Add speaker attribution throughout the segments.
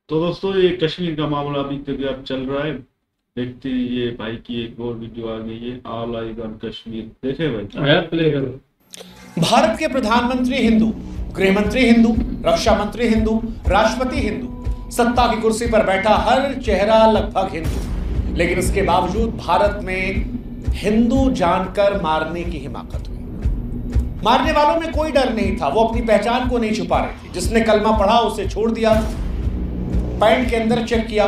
Speaker 1: तो दोस्तों ये कश्मीर का मामला अभी तक अब चल रहा है। देखते हैं, ये भाई की एक और वीडियो आ गई है, ऑल आइज ऑन कश्मीर। देखे भाई,
Speaker 2: आया प्ले करो।
Speaker 3: भारत के प्रधानमंत्री हिंदू, गृह मंत्री हिंदू, रक्षा मंत्री हिंदू, राष्ट्रपति हिंदू, सत्ता की कुर्सी पर बैठा हर चेहरा लगभग हिंदू, लेकिन इसके बावजूद भारत में हिंदू जानकर मारने की हिमाकत हुई। मारने वालों में कोई डर नहीं था, वो अपनी पहचान को नहीं छुपा रहे थे। जिसने कलमा पढ़ा उसे छोड़ दिया, पैंट के अंदर चेक किया।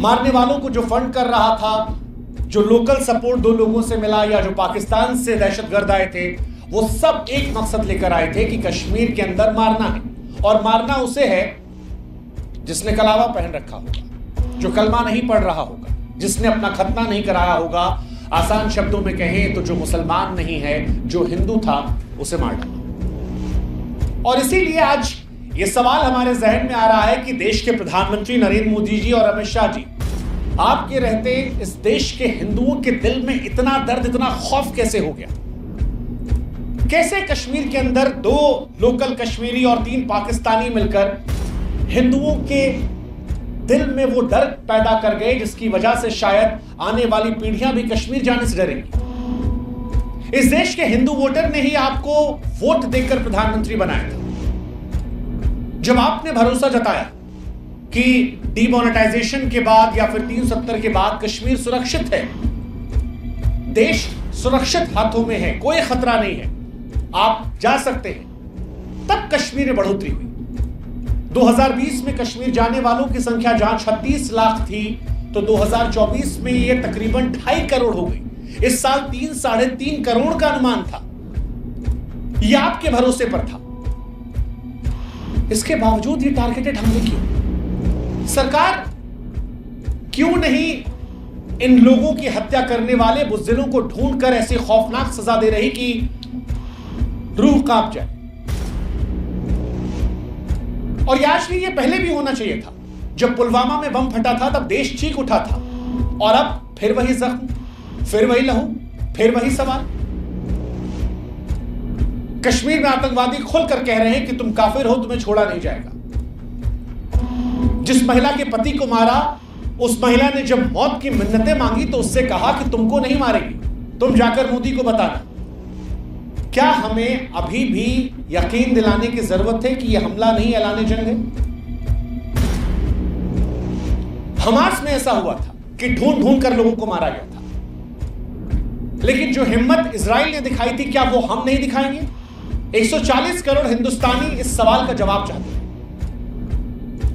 Speaker 3: मारने वालों को जो फंड कर रहा था, जो लोकल सपोर्ट दो लोगों से मिला या जो पाकिस्तान से दहशतगर्द आए थे, वो सब एक मकसद लेकर आए थे कि कश्मीर के अंदर मारना है। और मारना उसे है जिसने कलावा पहन रखा होगा, जो कलमा नहीं पढ़ रहा होगा, जिसने अपना खतना नहीं कराया होगा। आसान शब्दों में कहें तो जो मुसलमान नहीं है, जो हिंदू था, उसे मार डाला। और इसीलिए आज ये सवाल हमारे जहन में आ रहा है कि देश के प्रधानमंत्री नरेंद्र मोदी जी और अमित शाह जी, आपके रहते इस देश के हिंदुओं के दिल में इतना दर्द, इतना खौफ कैसे हो गया? कैसे कश्मीर के अंदर 2 लोकल कश्मीरी और 3 पाकिस्तानी मिलकर हिंदुओं के दिल में वो डर पैदा कर गए, जिसकी वजह से शायद आने वाली पीढ़ियां भी कश्मीर जाने से डरेंगी। इस देश के हिंदू वोटर ने ही आपको वोट देकर प्रधानमंत्री बनाया था। जब आपने भरोसा जताया कि डीमोनेटाइजेशन के बाद या फिर 370 के बाद कश्मीर सुरक्षित है, देश सुरक्षित हाथों में है, कोई खतरा नहीं है, आप जा सकते हैं, तब कश्मीर में बढ़ोतरी हुई। 2020 में कश्मीर जाने वालों की संख्या जहां 36 लाख थी, तो 2024 में यह तकरीबन 2.5 करोड़ हो गई। इस साल 3-3.5 करोड़ का अनुमान था। यह आपके भरोसे पर था। इसके बावजूद ये टारगेटेड हमले क्यों? सरकार क्यों नहीं इन लोगों की हत्या करने वाले बुज़दिलों को ढूंढकर ऐसी खौफनाक सजा दे रही कि रूह कांप जाए? और आज नहीं, ये पहले भी होना चाहिए था। जब पुलवामा में बम फटा था तब देश चीख उठा था, और अब फिर वही जख्म, फिर वही लहू, फिर वही सवाल। कश्मीर में आतंकवादी खुलकर कह रहे हैं कि तुम काफिर हो, तुम्हें छोड़ा नहीं जाएगा। जिस महिला के पति को मारा, उस महिला ने जब मौत की मिन्नतें मांगी तो उससे कहा कि तुमको नहीं मारेंगे, तुम जाकर मोदी को बताना। क्या हमें अभी भी यकीन दिलाने की जरूरत है कि यह हमला नहीं ऐलान जंग है? हमास में ऐसा हुआ था कि ढूंढ ढूंढ कर लोगों को मारा गया था, लेकिन जो हिम्मत इजराइल ने दिखाई थी, क्या वो हम नहीं दिखाएंगे? 140 करोड़ हिंदुस्तानी इस सवाल का जवाब चाहते हैं।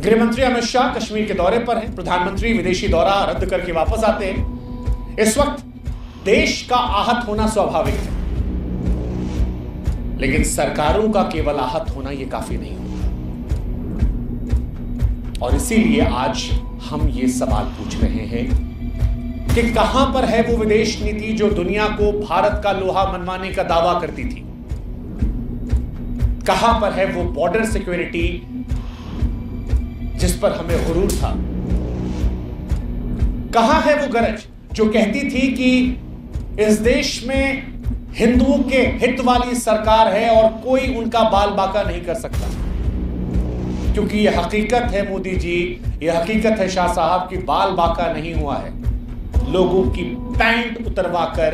Speaker 3: गृह मंत्री अमित शाह कश्मीर के दौरे पर हैं, प्रधानमंत्री विदेशी दौरा रद्द करके वापस आते हैं। इस वक्त देश का आहत होना स्वाभाविक है, लेकिन सरकारों का केवल आहत होना यह काफी नहीं होगा। और इसीलिए आज हम ये सवाल पूछ रहे हैं कि कहां पर है वो विदेश नीति जो दुनिया को भारत का लोहा मनवाने का दावा करती थी? कहां पर है वो बॉर्डर सिक्योरिटी जिस पर हमें गुरूर था? कहां है वो गरज जो कहती थी कि इस देश में हिंदुओं के हित वाली सरकार है और कोई उनका बाल बाका नहीं कर सकता? क्योंकि यह हकीकत है मोदी जी, यह हकीकत है शाह साहब की बाल बाका नहीं हुआ है। लोगों की पैंट उतरवाकर,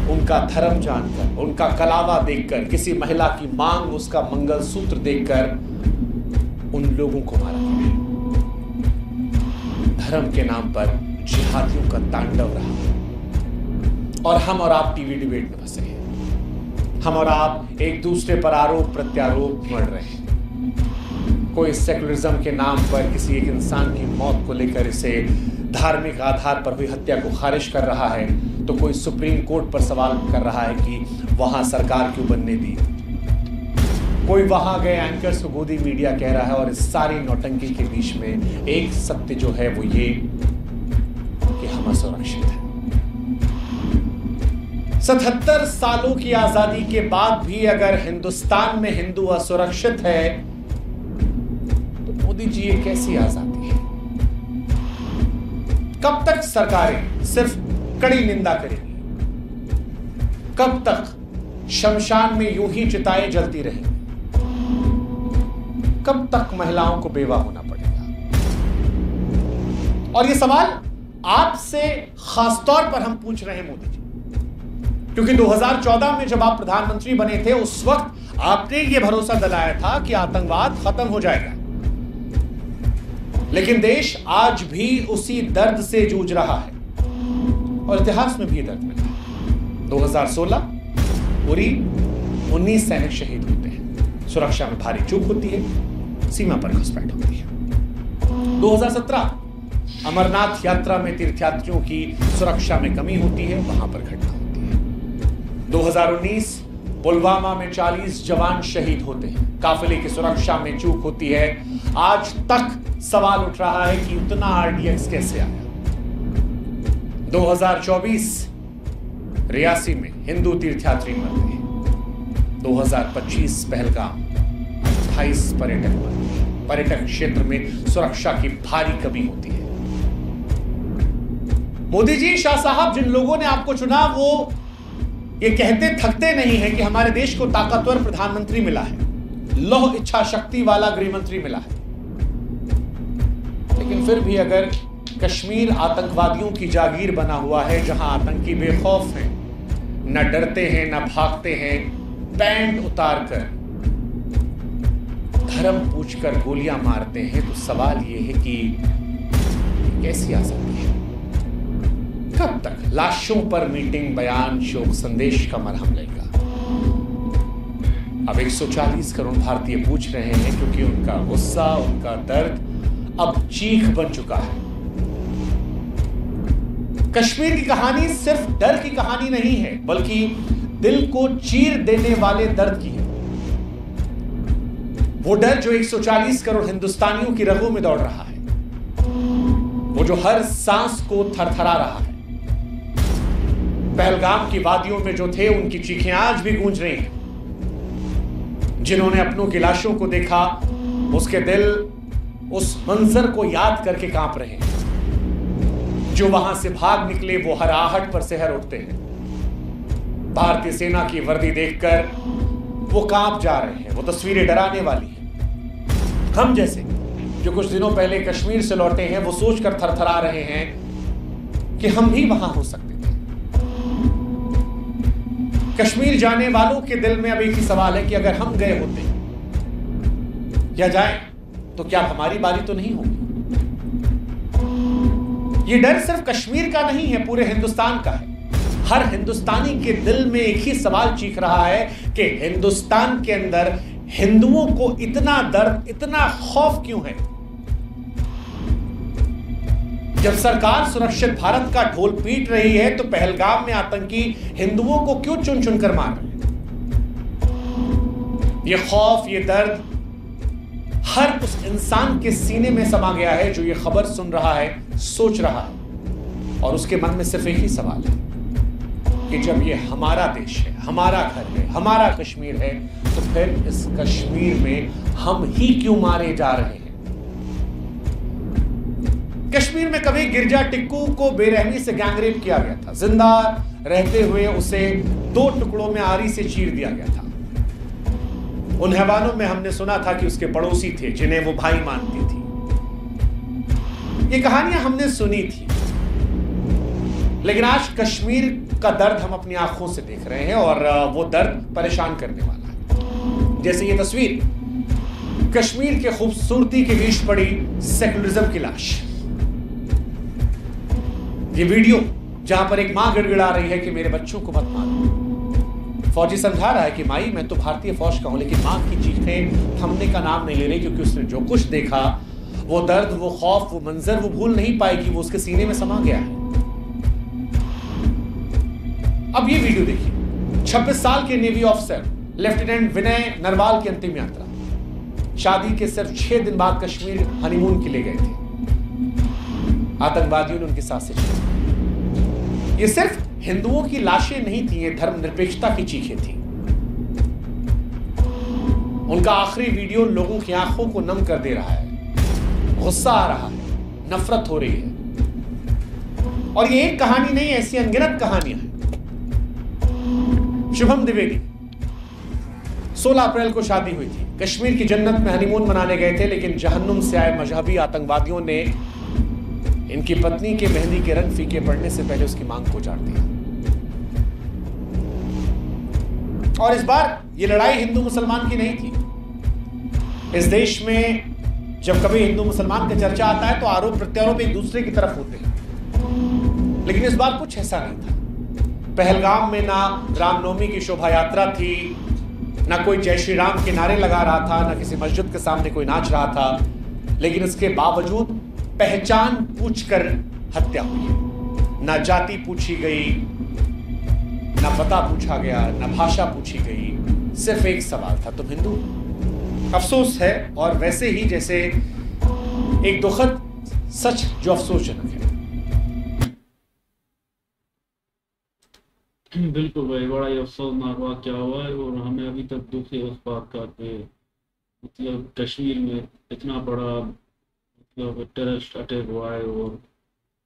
Speaker 3: उनका धर्म जानकर, उनका कलावा देखकर, किसी महिला की मांग, उसका मंगलसूत्र देखकर उन लोगों को मारा गया। धर्म के नाम पर जिहादियों का तांडव रहा, और हम और आप टीवी डिबेट में फंसे हैं। हम और आप एक दूसरे पर आरोप प्रत्यारोप मढ़ रहे हैं। कोई सेकुलरिज्म के नाम पर किसी एक इंसान की मौत को लेकर इसे धार्मिक आधार पर हुई हत्या को खारिज कर रहा है, तो कोई सुप्रीम कोर्ट पर सवाल कर रहा है कि वहां सरकार क्यों बनने दी। कोई वहां गए एंकर्स को गोदी मीडिया कह रहा है, और इस सारी नौटंकी के बीच में एक सत्य जो है वो ये कि हम असुरक्षित हैं। 77 सालों की आजादी के बाद भी अगर हिंदुस्तान में हिंदू असुरक्षित है, तो मोदी जी ये कैसी आजादी है? कब तक सरकारें सिर्फ कड़ी निंदा करेंगी? कब तक शमशान में यूं ही चिताएं जलती रहेंगी? कब तक महिलाओं को बेवा होना पड़ेगा? और यह सवाल आपसे खासतौर पर हम पूछ रहे हैं मोदी जी, क्योंकि 2014 में जब आप प्रधानमंत्री बने थे, उस वक्त आपने यह भरोसा दिलाया था कि आतंकवाद खत्म हो जाएगा। लेकिन देश आज भी उसी दर्द से जूझ रहा है और इतिहास में भी ये दर्द मिला है। 2016 उरी 19 सैनिक शहीद होते हैं, सुरक्षा में भारी चूक होती है, सीमा पर घुसपैठ होती है। 2017 अमरनाथ यात्रा में तीर्थयात्रियों की सुरक्षा में कमी होती है, वहां पर घटना होती है। 2019 पुलवामा में 40 जवान शहीद होते हैं, काफिले की सुरक्षा में चूक होती है। आज तक सवाल उठ रहा है कि उतना आरडीएक्स कैसे आया। 2024 रियासी में हिंदू तीर्थयात्री मर गए। 2025 पहलगाम 28 पर्यटक मर गए। पर्यटक क्षेत्र में सुरक्षा की भारी कमी होती है। मोदी जी, शाह साहब, जिन लोगों ने आपको चुना वो ये कहते थकते नहीं है कि हमारे देश को ताकतवर प्रधानमंत्री मिला है, लौह इच्छा शक्ति वाला गृहमंत्री मिला है। लेकिन फिर भी अगर कश्मीर आतंकवादियों की जागीर बना हुआ है, जहां आतंकी बेखौफ हैं, न डरते हैं न भागते हैं, पैंट उतारकर धर्म पूछकर गोलियां मारते हैं, तो सवाल यह है कि कैसी आजादी है? कब तक लाशों पर मीटिंग, बयान, शोक संदेश का मरहम लेगा? अब 140 करोड़ भारतीय पूछ रहे हैं, क्योंकि उनका गुस्सा, उनका दर्द अब चीख बन चुका है। कश्मीर की कहानी सिर्फ डर की कहानी नहीं है, बल्कि दिल को चीर देने वाले दर्द की है। वो डर जो 140 करोड़ हिंदुस्तानियों की रगों में दौड़ रहा है, वो जो हर सांस को थरथरा रहा है। पहलगाम की वादियों में जो थे, उनकी चीखें आज भी गूंज रही हैं। जिन्होंने अपनों की लाशों को देखा, उसके दिल उस मंजर को याद करके कांप रहे हैं। जो वहां से भाग निकले, वो हर आहट पर सिहर उठते हैं। भारतीय सेना की वर्दी देखकर वो कांप जा रहे हैं। वो तस्वीरें डराने वाली हैं। हम जैसे जो कुछ दिनों पहले कश्मीर से लौटे हैं, वो सोचकर थरथरा रहे हैं कि हम भी वहां हो सकते थे। कश्मीर जाने वालों के दिल में अब एक ही सवाल है कि अगर हम गए होते या जाएं, तो क्या हमारी बारी तो नहीं होगी? ये डर सिर्फ कश्मीर का नहीं है, पूरे हिंदुस्तान का है। हर हिंदुस्तानी के दिल में एक ही सवाल चीख रहा है कि हिंदुस्तान के अंदर हिंदुओं को इतना दर्द, इतना खौफ क्यों है? जब सरकार सुरक्षित भारत का ढोल पीट रही है, तो पहलगाम में आतंकी हिंदुओं को क्यों चुन चुन कर मार रहे हैं? ये खौफ, ये दर्द हर उस इंसान के सीने में समा गया है जो ये खबर सुन रहा है, सोच रहा है, और उसके मन में सिर्फ एक ही सवाल है कि जब ये हमारा देश है, हमारा घर है, हमारा कश्मीर है, तो फिर इस कश्मीर में हम ही क्यों मारे जा रहे हैं? कश्मीर में कभी गिरजा टिक्कू को बेरहमी से गैंगरेप किया गया था। जिंदा रहते हुए उसे 2 टुकड़ों में आरी से चीर दिया गया था। उन हैवानों में हमने सुना था कि उसके पड़ोसी थे जिन्हें वो भाई मानती थी। ये कहानियां हमने सुनी थी, लेकिन आज कश्मीर का दर्द हम अपनी आंखों से देख रहे हैं, और वो दर्द परेशान करने वाला है। जैसे ये तस्वीर, कश्मीर के खूबसूरती के बीच पड़ी सेकुलरिज्म की लाश। ये वीडियो जहां पर एक मां गिड़गिड़ा रही है कि मेरे बच्चों को मत मारो। फौजी समझा रहा है कि माई, मैं तो भारतीय फौज का हूं, लेकिन मां की चीखें थमने का नाम नहीं ले रही, क्योंकि उसने जो कुछ देखा, वो दर्द, वो खौफ, वो मंजर वो भूल नहीं पाएगी। वो उसके सीने में समा गया है। अब ये वीडियो देखिए। 26 साल के नेवी ऑफिसर लेफ्टिनेंट विनय नरवाल की अंतिम यात्रा। शादी के सिर्फ 6 दिन बाद कश्मीर हनीमून के लिए गए थे। आतंकवादियों ने उनकी सांसें छीनी। ये सिर्फ हिंदुओं की लाशें नहीं थी, ये धर्मनिरपेक्षता की चीखें थी। उनका आखिरी वीडियो लोगों की आंखों को नम कर दे रहा है। गुस्सा आ रहा है, नफरत हो रही है। और ये एक कहानी नहीं, ऐसी अनगिनत कहानियां हैं। शुभम द्विवेदी 16 अप्रैल को शादी हुई थी। कश्मीर की जन्नत में हनीमून मनाने गए थे, लेकिन जहन्नुम से आए मजहबी आतंकवादियों ने इनकी पत्नी के मेहंदी के रंग फीके पड़ने से पहले उसकी मांग को उजाड़ दिया। और इस बार ये लड़ाई हिंदू मुसलमान की नहीं थी। इस देश में जब कभी हिंदू मुसलमान का चर्चा आता है तो आरोप प्रत्यारोप एक दूसरे की तरफ होते हैं, लेकिन इस बार कुछ ऐसा नहीं था। पहलगाम में ना रामनवमी की शोभा यात्रा थी, ना कोई जय श्री राम के नारे लगा रहा था, ना किसी मस्जिद के सामने कोई नाच रहा था, लेकिन इसके बावजूद पहचान पूछकर हत्या हुई है। ना जाति पूछी गई, ना पता पूछा गया, ना भाषा पूछी गई, सिर्फ एक सवाल था, तुम हिंदू? अफसोस है, और वैसे ही जैसे एक दुखद सच जो अफसोसजनक है।
Speaker 1: बिल्कुल भाई, बड़ा ही अफसोसनाक वाक़या हुआ है और हमें अभी तक दुख है उस बात का कि मतलब कश्मीर में इतना बड़ा मतलब टेररिस्ट अटैक हुआ है। और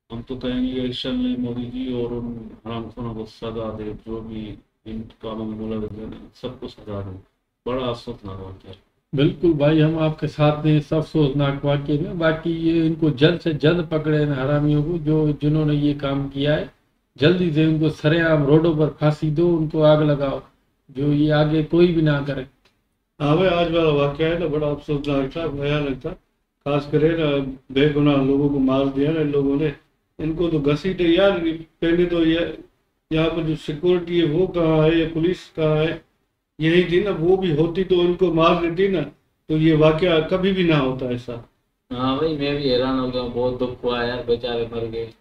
Speaker 1: हम तो कहेंगे एक्शन ले मोदी जी और उन हरामखोरों को सजा दे, जो भी इन कामों में मुलव्वस हैं सबको सजा दे। बड़ा अफसोसनाक वाक़या है।
Speaker 2: बिल्कुल भाई, हम आपके साथ हैं इस अफसोसनाक वाक़ये में। बाकी ये इनको जल्द से जल्द पकड़े इन हरामियों को जिन्होंने ये काम किया है। जल्दी से उनको सरेआम रोडों पर फांसी दो, उनको आग लगाओ, जो ये आगे कोई भी ना करे।
Speaker 4: हाँ भाई, आज वाला वाक़या है ना बड़ा अफसोसनाक था, भयानक था। खास करे ना बेगुनाह लोगों को मार दिया ना इन लोगों ने। इनको तो घसीटे यार। पहले तो ये यहाँ पर जो सिक्योरिटी है वो कहाँ है, पुलिस कहाँ है, यही थी ना। वो भी होती तो इनको मार देती ना, तो ये वाक़या कभी भी ना होता ऐसा।
Speaker 5: हाँ भाई, मैं भी हैरान हो गया, बहुत दुख हुआ यार, बेचारे मर गए।